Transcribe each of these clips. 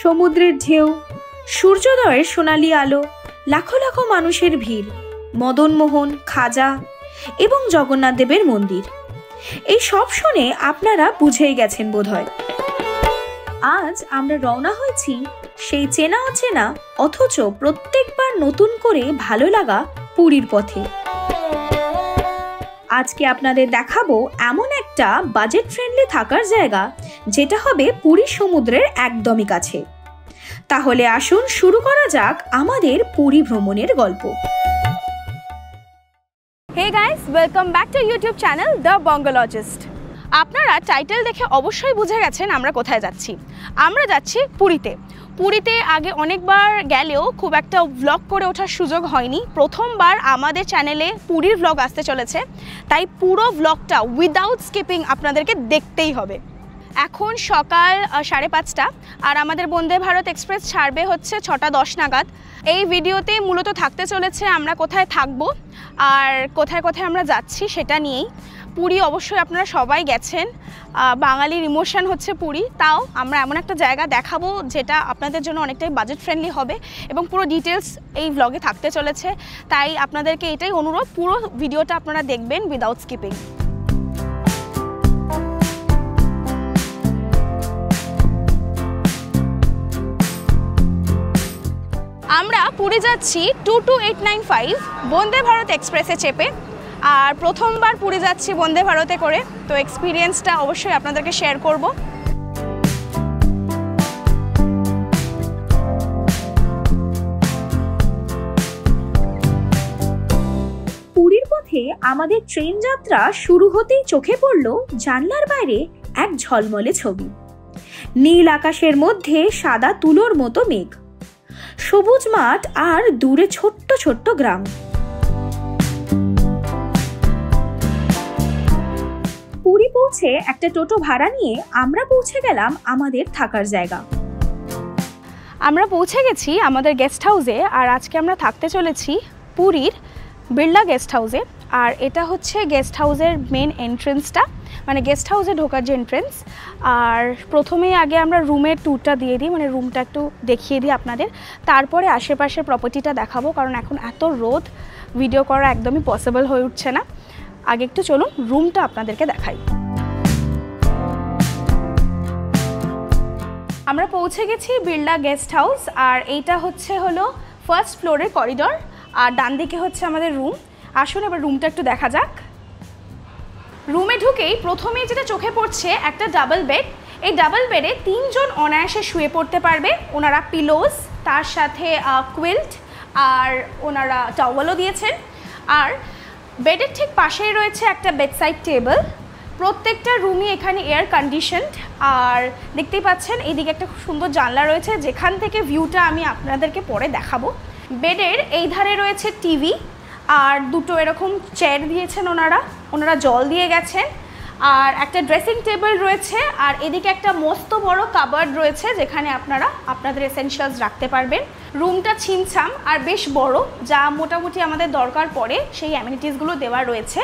সমুদ্রের ঢেউ, সূর্যোদয়ের সোনালি আলো, লাখো লাখো মানুষের ভিড়, মদনমোহন, খাজা এবং জগন্নাথ দেবের মন্দির, এই সব শুনে আপনারা বুঝেই গেছেন বোধহয়। আজ আমরা রওনা হয়েছি সেই চেনা অচেনা অথচ প্রত্যেকবার নতুন করে ভালো লাগা পুরীর পথে। আজকে আপনাদের দেখাবো এমন একটা বাজেট ফ্রেন্ডলি থাকার জায়গা যেটা হবে পুরী সমুদ্রের একদমই কাছে। তাহলে আসুন শুরু করা যাক আমাদের পুরী ভ্রমণের গল্প। Hey guys, welcome back to YouTube channel The Bongologist. আপনারা টাইটেল দেখে অবশ্যই বুঝে গেছেন আমরা কোথায় যাচ্ছি। আমরা যাচ্ছি পুরীতে। পুরীতে আগে অনেকবার গেলেও খুব একটা ভ্লগ করে ওঠার সুযোগ হয়নি। প্রথমবার আমাদের চ্যানেলে পুরীর ভ্লগ আসতে চলেছে, তাই পুরো ভ্লগটা উইদাউট স্কিপিং আপনাদেরকে দেখতেই হবে। এখন সকাল 5:30 আর আমাদের বন্দে ভারত এক্সপ্রেস ছাড়বে হচ্ছে 6:10 নাগাদ। এই ভিডিওতে মূলত থাকতে চলেছে আমরা কোথায় থাকব আর কোথায় কোথায় আমরা যাচ্ছি সেটা নিয়েই। পুরী অবশ্যই আপনারা সবাই গেছেন, বাঙালির ইমোশন হচ্ছে পুরী, তাও আমরা এমন একটা জায়গা দেখাবো যেটা আপনাদের জন্য অনেকটাই বাজেট ফ্রেন্ডলি হবে এবং পুরো ডিটেলস এই ভ্লগে থাকতে চলেছে। তাই আপনাদেরকে এটাই অনুরোধ, পুরো ভিডিওটা আপনারা দেখবেন উইদাউট স্কিপিং। আমরা পুরী যাচ্ছি 22895 বন্দে ভারত এক্সপ্রেসে চেপে। আর প্রথমবার পুরী যাচ্ছি বন্দে ভারতে করে, তো এক্সপিরিয়েন্সটা অবশ্যই আপনাদেরকে শেয়ার করব। পুরীর পথে আমাদের ট্রেন যাত্রা শুরু হতেই চোখে পড়ল জানলার বাইরে এক ঝলমলে ছবি। নীল আকাশের মধ্যে সাদা তুলোর মতো মেঘ, সবুজ মাঠ আর দূরে ছোট্ট ছোট্ট গ্রাম। পুরী পৌঁছে একটা টোটো ভাড়া নিয়ে আমরা পৌঁছে গেলাম আমাদের থাকার জায়গা। আমরা পৌঁছে গেছি আমাদের গেস্ট হাউসে, আর আজকে আমরা থাকতে চলেছি পুরীর বিড়লা গেস্ট হাউসে। আর এটা হচ্ছে গেস্ট হাউসের মেন এন্ট্রেন্সটা, মানে গেস্ট হাউসে ঢোকার যে এন্ট্রেন্স। আর প্রথমেই আগে আমরা রুমের ট্যুরটা দিয়ে দিই, মানে রুমটা একটু দেখিয়ে দিই আপনাদের, তারপরে আশেপাশের প্রপার্টিটা দেখাবো, কারণ এখন এত রোদ ভিডিও করা একদমই পসিবল হয়ে উঠছে না। আগে একটু চলুন রুমটা আপনাদেরকে দেখাই। আমরা পৌঁছে গেছি বিড়লা গেস্ট হাউস, আর এইটা হলো ফার্স্ট ফ্লোরের করিডর, আর ডান দিকে হচ্ছে আমাদের রুম। আসুন এবার রুমটা একটু দেখা যাক। রুমে ঢুকেই প্রথমেই যেটা চোখে পড়ছে একটা ডাবল বেড। এই ডাবল বেডে 3 জন অনায়াসে শুয়ে পড়তে পারবে। ওনারা পিলোজ, তার সাথে কুইল্ট, আর ওনারা টাওয়েলও দিয়েছেন। আর বেডের ঠিক পাশেই রয়েছে একটা বেডসাইড টেবিল। প্রত্যেকটা রুমই এখানে এয়ার কন্ডিশনড, আর দেখতেই পাচ্ছেন এইদিকে একটা খুব সুন্দর জানলা রয়েছে যেখান থেকে ভিউটা আমি আপনাদেরকে পরে দেখাবো। বেডের এই ধারে রয়েছে টিভি, আর দুটো এরকম চেয়ার দিয়েছেন ওনারা জল দিয়ে গেছেন, আর একটা ড্রেসিং টেবিল রয়েছে, আর এদিকে একটা মস্ত বড় কাবার্ড রয়েছে যেখানে আপনারা আপনাদের এসেনশিয়ালস রাখতে পারবেন। রুমটা ছিমছাম আর বেশ বড়, যা মোটামুটি আমাদের দরকার পড়ে সেই অ্যামিনিটিসগুলো দেওয়া রয়েছে।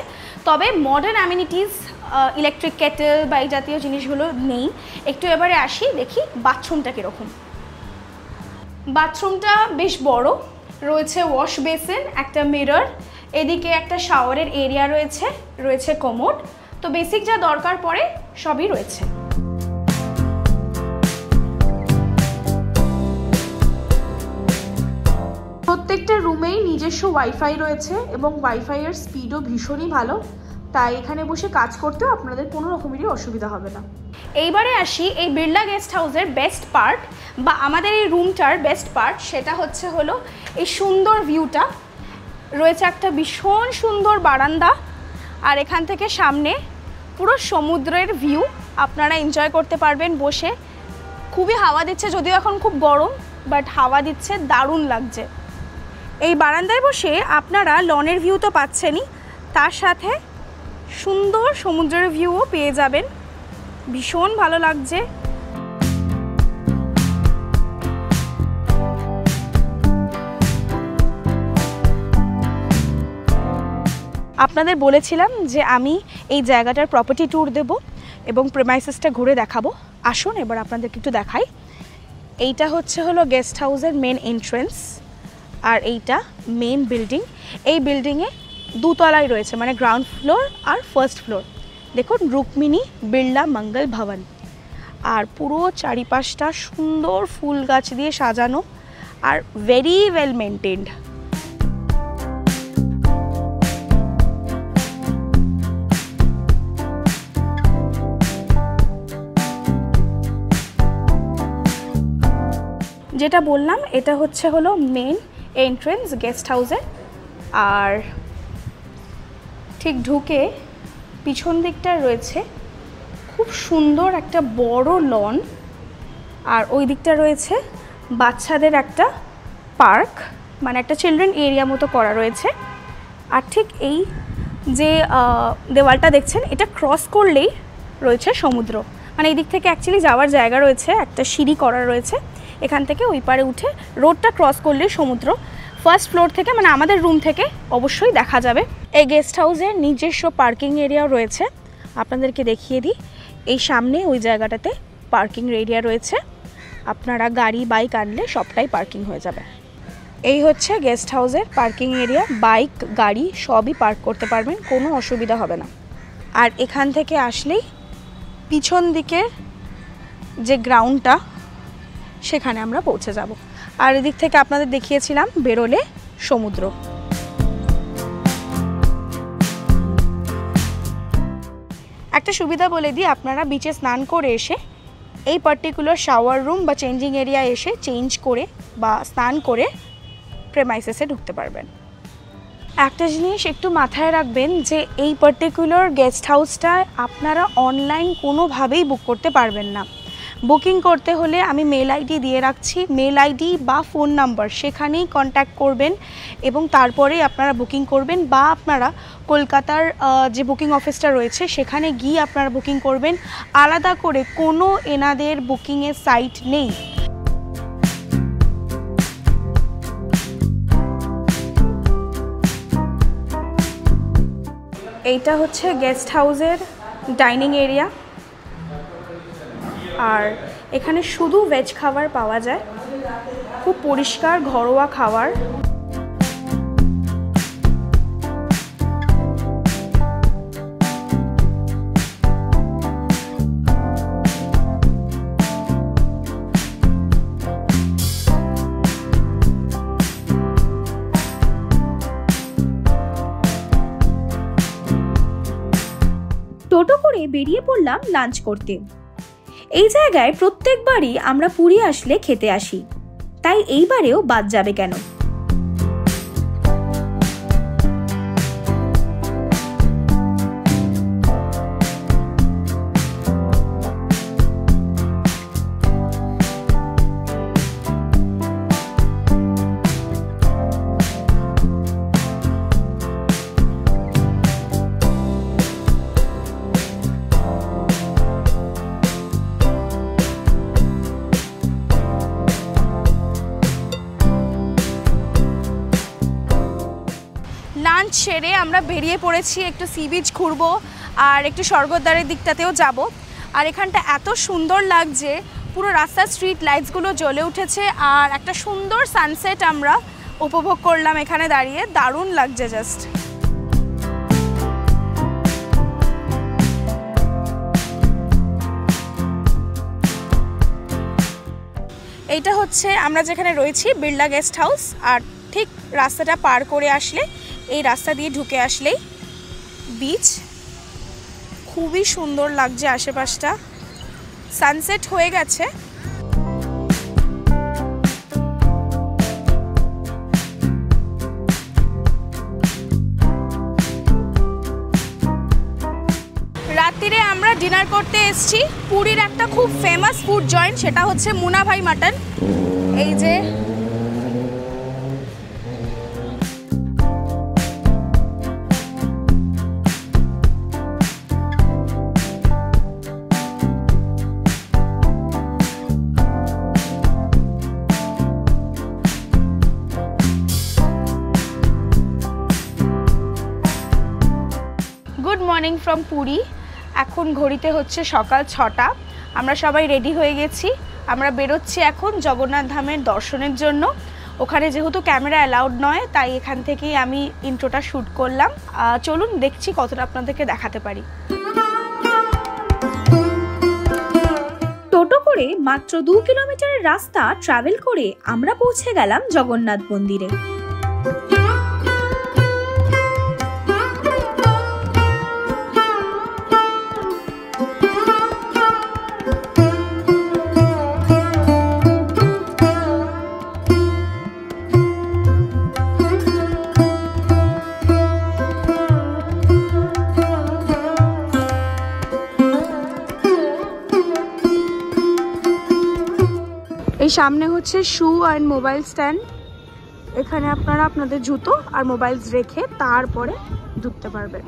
তবে মডার্ন অ্যামিনিটিস, ইলেকট্রিক কেটেল বা এই জাতীয় জিনিসগুলো নেই। একটু এবারে আসি, দেখি বাথরুমটা কীরকম। বাথরুমটা বেশ বড়, রয়েছে ওয়াশ বেসিন, একটা মিরর, এদিকে একটা শাওয়ারের এরিয়া রয়েছে কমোড। তো বেসিক যা দরকার পড়ে সবই রয়েছে। প্রত্যেকটা রুমেই নিজস্ব ওয়াইফাই রয়েছে এবং ওয়াইফাইয়ের স্পিডও ভীষণই ভালো, তাই এখানে বসে কাজ করতেও আপনাদের কোনো রকমেরই অসুবিধা হবে না। এইবারে আসি এই বিড়লা গেস্ট হাউসের বেস্ট পার্ট বা আমাদের এই রুমটার বেস্ট পার্ট, সেটা হলো এই সুন্দর ভিউটা। রয়েছে একটা ভীষণ সুন্দর বারান্দা, আর এখান থেকে সামনে পুরো সমুদ্রের ভিউ আপনারা এনজয় করতে পারবেন বসে। খুবই হাওয়া দিচ্ছে, যদিও এখন খুব গরম, বাট হাওয়া দিচ্ছে, দারুণ লাগছে। এই বারান্দায় বসে আপনারা লনের ভিউ তো পাচ্ছেনই, তার সাথে সুন্দর সমুদ্রের ভিউও পেয়ে যাবেন। ভীষণ ভালো লাগছে। আপনাদের বলেছিলাম যে আমি এই জায়গাটার প্রপার্টি ট্যুর দেব এবং প্রেমাইসেসটা ঘুরে দেখাবো। আসুন এবার আপনাদেরকে একটু দেখাই। এইটা হচ্ছে হলো গেস্ট হাউসের মেন এন্ট্রেন্স, আর এইটা মেন বিল্ডিং। এই বিল্ডিংয়ে দুতলায় রয়েছে, মানে গ্রাউন্ড ফ্লোর আর ফার্স্ট ফ্লোর। দেখুন রুক্মিণী বিড়লা মঙ্গল ভবন, আর পুরো চারিপাশটা সুন্দর ফুল গাছ দিয়ে সাজানো আর ভেরি ওয়েল মেনটেন্ড। যেটা বললাম এটা হচ্ছে হলো মেন এন্ট্রেন্স গেস্ট হাউসের, আর ঠিক ঢুকে পিছন দিকটা রয়েছে খুব সুন্দর একটা বড় লন, আর ওই দিকটা রয়েছে বাচ্চাদের একটা পার্ক, মানে একটা চিলড্রেন এরিয়া মতো করা রয়েছে। আর ঠিক এই যে দেওয়ালটা দেখছেন এটা ক্রস করলেই রয়েছে সমুদ্র, মানে এই দিক থেকে অ্যাকচুয়ালি যাওয়ার জায়গা রয়েছে, একটা সিঁড়ি করা রয়েছে, এখান থেকে ওই পারে উঠে রোডটা ক্রস করলেই সমুদ্র। ফার্স্ট ফ্লোর থেকে মানে আমাদের রুম থেকে অবশ্যই দেখা যাবে। এই গেস্ট হাউসের নিজস্ব পার্কিং এরিয়াও রয়েছে, আপনাদেরকে দেখিয়ে দিই। এই সামনে ওই জায়গাটাতে পার্কিং এরিয়া রয়েছে, আপনারা গাড়ি বাইক আনলে সবটাই পার্কিং হয়ে যাবে। এই হচ্ছে গেস্ট হাউসের পার্কিং এরিয়া, বাইক গাড়ি সবই পার্ক করতে পারবেন, কোনো অসুবিধা হবে না। আর এখান থেকে আসলেই পিছন দিকের যে গ্রাউন্ডটা সেখানে আমরা পৌঁছে যাব। আর এদিক থেকে আপনাদের দেখিয়েছিলাম বেরোলে সমুদ্র। একটা সুবিধা বলে দিই, আপনারা বিচে স্নান করে এসে এই পার্টিকুলার শাওয়ার রুম বা চেঞ্জিং এরিয়া এসে চেঞ্জ করে বা স্নান করে প্রেমাইসেসে ঢুকতে পারবেন। একটা জিনিস একটু মাথায় রাখবেন যে এই পার্টিকুলার গেস্ট হাউসটায় আপনারা অনলাইন কোনোভাবেই বুক করতে পারবেন না। বুকিং করতে হলে আমি মেল আইডি দিয়ে রাখছি, মেল আইডি বা ফোন নাম্বার সেখানেই কন্ট্যাক্ট করবেন এবং তারপরেই আপনারা বুকিং করবেন, বা আপনারা কলকাতার যে বুকিং অফিসটা রয়েছে সেখানে গিয়ে আপনারা বুকিং করবেন। আলাদা করে কোনো এনাদের বুকিংয়ের সাইট নেই। এইটা হচ্ছে গেস্ট হাউসের ডাইনিং এরিয়া, আর এখানে শুধু ভেজ খাবার পাওয়া যায়, খুব পরিষ্কার ঘরোয়া খাবার। টোটো করে বেরিয়ে পড়লাম লাঞ্চ করতে। এই জায়গায় প্রত্যেকবারই আমরা পুরী আসলে খেতে আসি, তাই এইবারেও বাদ যাবে কেন। লাঞ্চ সেরে আমরা বেরিয়ে পড়েছি, একটু সি বিচ ঘুরবো আর একটু স্বর্গদ্বারের দিকটাতেও যাব। আর এখানটা এত সুন্দর লাগছে, পুরো রাস্তার স্ট্রিট লাইটসগুলো জ্বলে উঠেছে আর একটা সুন্দর সানসেট আমরা উপভোগ করলাম এখানে দাঁড়িয়ে, দারুণ লাগছে জাস্ট। এইটা হচ্ছে আমরা যেখানে রয়েছি বিড়লা গেস্ট হাউস, আর ঠিক রাস্তাটা পার করে আসলে এই রাস্তা দিয়ে ঢুকে আসলেই বিচ, খুবই সুন্দর লাগছে আশেপাশটা, সানসেট হয়ে গেছে। রাত্রিরে আমরা ডিনার করতে এসেছি পুরীর একটা খুব ফেমাস ফুড জয়েন্ট, সেটা হচ্ছে মুনা ভাই মাটন। এই যে গুড মর্নিং ফ্রম পুরী। এখন ঘড়িতে হচ্ছে সকাল 6টা, আমরা সবাই রেডি হয়ে গেছি আমরা বেরোচ্ছি এখন জগন্নাথ ধামের দর্শনের জন্য। ওখানে যেহেতু ক্যামেরা অ্যালাউড নয়, তাই এখান থেকেই আমি ইন্ট্রোটা শ্যুট করলাম। চলুন দেখছি কতটা আপনাদেরকে দেখাতে পারি। টোটো করে মাত্র 2 কিলোমিটারের রাস্তা ট্রাভেল করে আমরা পৌঁছে গেলাম জগন্নাথ মন্দিরে। এই সামনে হচ্ছে শু অ্যান্ড মোবাইল স্ট্যান্ড। এখানে আপনারা আপনাদের জুতো আর মোবাইলস রেখে তারপরে ঢুকতে পারবেন।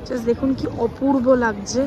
জাস্ট দেখুন কি অপূর্ব লাগছে।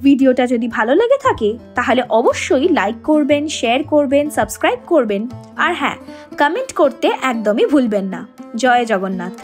ভিডিওটা যদি ভালো লেগে থাকে তাহলে অবশ্যই লাইক করবেন, শেয়ার করবেন, সাবস্ক্রাইব করবেন আর হ্যাঁ, কমেন্ট করতে একদমই ভুলবেন না। জয় জগন্নাথ।